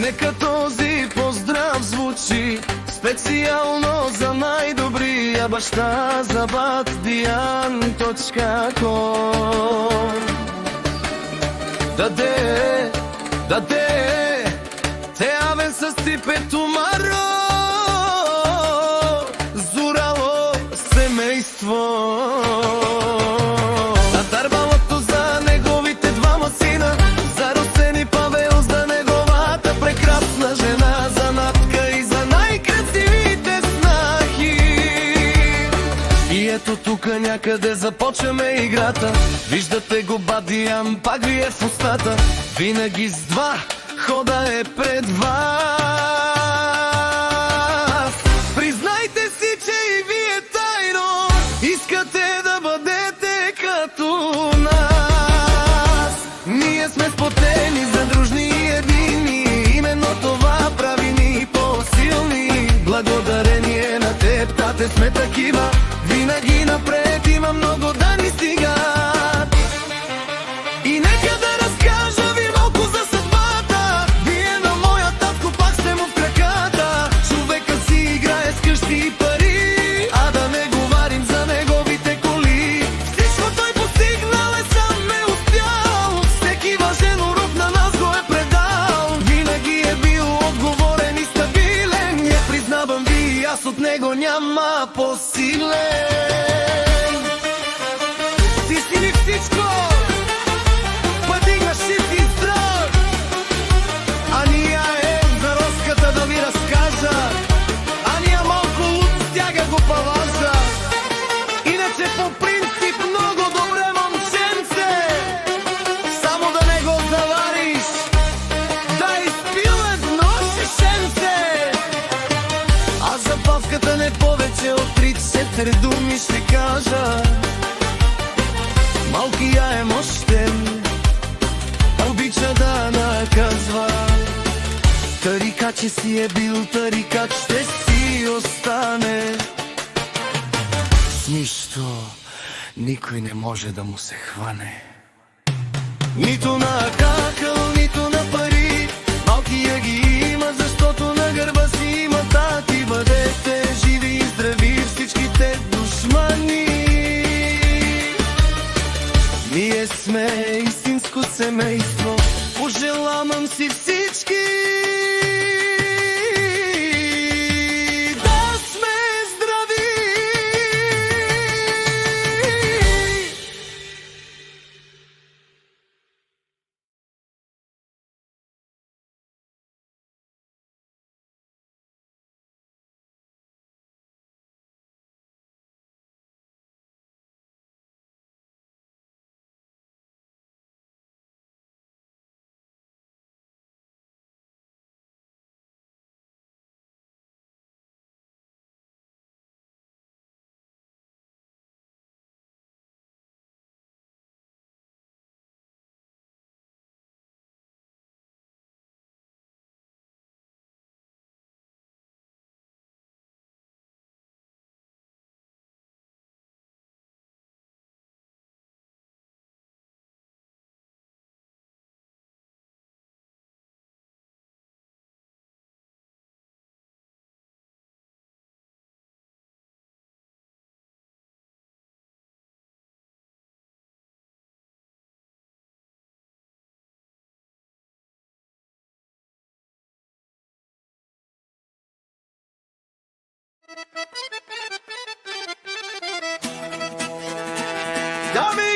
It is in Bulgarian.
Нека този поздрав звучи специално за най-добрия баща за Batdian.com. Даде, те авен с типето Маро, зурало семейство. Натърбалото за неговите двама сина, за Росен и Павел, за неговата прекрасна жена, за Натка и за най-красивите снахи. И ето тука някъде започваме играта. Виждате го Бадиян, пак ви е в устата. Винаги с два хода е пред вас. Признайте си, че и вие тайно искате да бъдете като нас. Ние сме сплотени, задружни и едини. Именно това прави ни по-силни. Благодарение на теб, тате, сме такива. Винаги напред, има много да ни стигат. И нека да разкажа ви малко за съдбата. Вие на моя татко пак сте му в краката. Човекът си играе с къщи и пари, а да не говорим за неговите коли. Всичко той постигнал е, сам не успял. Всеки важен урок на нас го е предал. Винаги е бил отговорен и стабилен. Не признавам ви, и аз от него няма по-силен. Ти си ми всичко, падигаш си си здрав. Ания е за роската да ви разкажа. Ания малко луд стяга го палажа. Иначе по принцип много добре момченце. Само да не го завариш, да изпил едно шишенце. Аз за павката не повече от 3-4 думи ще кажа. Малкия е мощен, обича да наказва. Тарикач че си е бил, тарикач ще си остане. С нищо никой не може да му се хване. Нито на какъл, нито на пари. Малкия ги има, защото на гърба си има тати. Бъдете живи и здрави всичките душмани. Ние сме истинско семейство, пожелавам си всички да сме здрави. Dami!